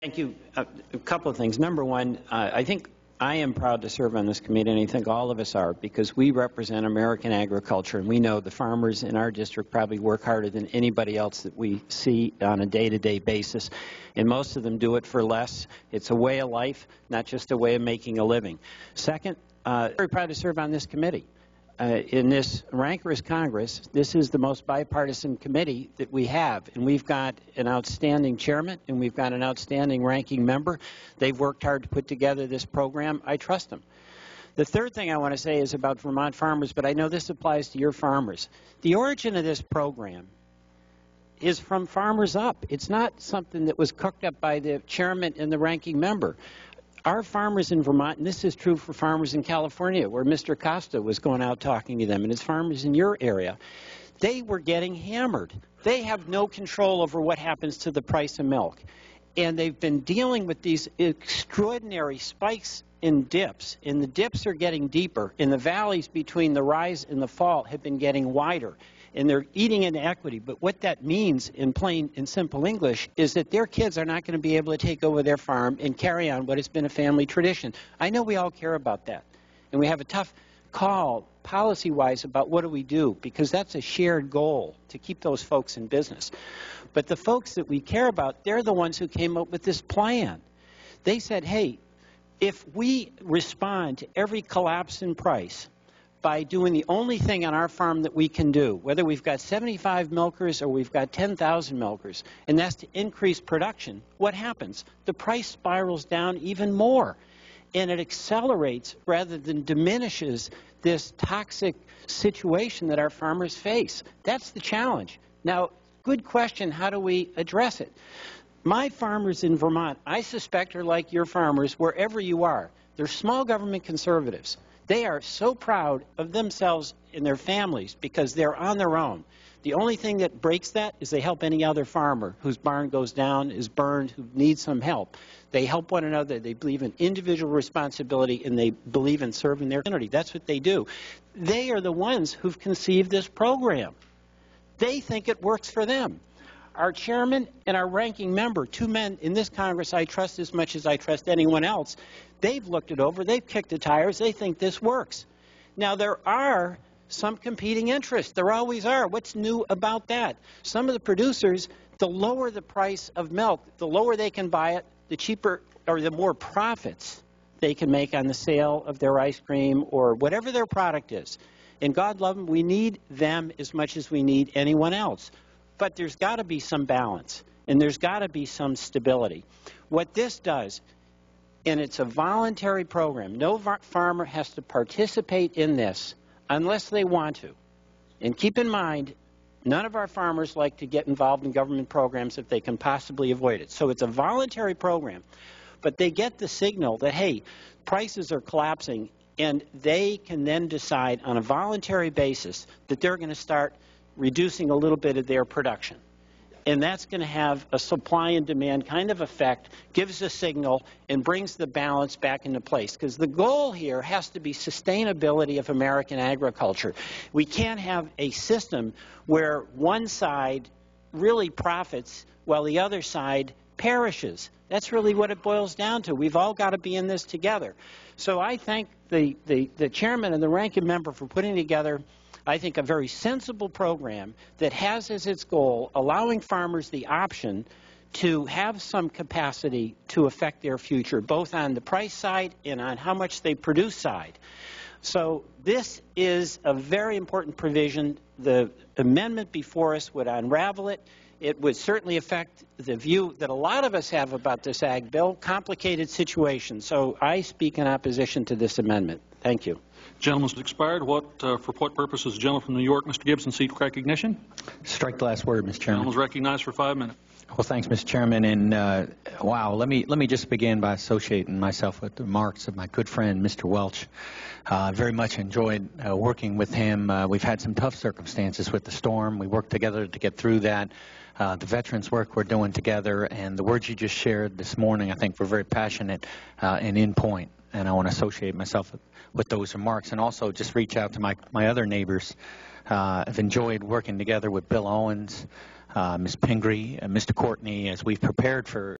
Thank you. A couple of things. Number one, I think I am proud to serve on this committee, and I think all of us are, because we represent American agriculture, and we know the farmers in our district probably work harder than anybody else that we see on a day-to-day basis, and most of them do it for less. It's a way of life, not just a way of making a living. Second, very proud to serve on this committee. In this rancorous Congress, this is the most bipartisan committee that we have, and we've got an outstanding chairman and we've got an outstanding ranking member. They've worked hard to put together this program. I trust them. The third thing I want to say is about Vermont farmers, but I know this applies to your farmers. The origin of this program is from farmers up. It's not something that was cooked up by the chairman and the ranking member. Our farmers in Vermont, and this is true for farmers in California, where Mr. Costa was going out talking to them, and his farmers in your area, they were getting hammered. They have no control over what happens to the price of milk. And they've been dealing with these extraordinary spikes in dips, and the dips are getting deeper, and the valleys between the rise and the fall have been getting wider. And they're eating into equity. But what that means in plain and simple English is that their kids are not going to be able to take over their farm and carry on what has been a family tradition. I know we all care about that. And we have a tough call policy-wise about what do we do, because that's a shared goal to keep those folks in business. But the folks that we care about, they're the ones who came up with this plan. They said, hey, if we respond to every collapse in price by doing the only thing on our farm that we can do, whether we've got 75 milkers or we've got 10,000 milkers, and that's to increase production, what happens? The price spirals down even more, and it accelerates rather than diminishes this toxic situation that our farmers face. That's the challenge. Now, good question, how do we address it? My farmers in Vermont, I suspect, are like your farmers wherever you are. They're small government conservatives. They are so proud of themselves and their families because they're on their own. The only thing that breaks that is they help any other farmer whose barn goes down, is burned, who needs some help. They help one another. They believe in individual responsibility, and they believe in serving their community. That's what they do. They are the ones who've conceived this program. They think it works for them. Our chairman and our ranking member, two men in this Congress I trust as much as I trust anyone else, they've looked it over, they've kicked the tires, they think this works. Now, there are some competing interests. There always are. What's new about that? Some of the producers, the lower the price of milk, the lower they can buy it, the cheaper or the more profits they can make on the sale of their ice cream or whatever their product is. And God love them, we need them as much as we need anyone else. But there's got to be some balance, and there's got to be some stability. What this does, and it's a voluntary program, no farmer has to participate in this unless they want to. And keep in mind, none of our farmers like to get involved in government programs if they can possibly avoid it. So it's a voluntary program, but they get the signal that, hey, prices are collapsing, and they can then decide on a voluntary basis that they're going to start reducing a little bit of their production. And that's going to have a supply and demand kind of effect, gives a signal, and brings the balance back into place. Because the goal here has to be sustainability of American agriculture. We can't have a system where one side really profits while the other side perishes. That's really what it boils down to. We've all got to be in this together. So I thank the chairman and the ranking member for putting together, I think, a very sensible program that has as its goal allowing farmers the option to have some capacity to affect their future, both on the price side and on how much they produce side. So this is a very important provision. The amendment before us would unravel it. It would certainly affect the view that a lot of us have about this ag bill, complicated situation. So I speak in opposition to this amendment. Thank you. Gentleman's expired. For what purpose is the gentleman from New York, Mr. Gibson, seek recognition? Strike the last word, Mr. Chairman. Gentleman's recognized for 5 minutes. Well, thanks, Mr. Chairman. And wow, let me just begin by associating myself with the remarks of my good friend, Mr. Welch. Very much enjoyed working with him. We've had some tough circumstances with the storm. We worked together to get through that. The veterans work we're doing together, and the words you just shared this morning, I think, were very passionate and in point. And I want to associate myself with those remarks, and also just reach out to my other neighbors. I've enjoyed working together with Bill Owens, Ms. Pingree, and Mr. Courtney as we've prepared for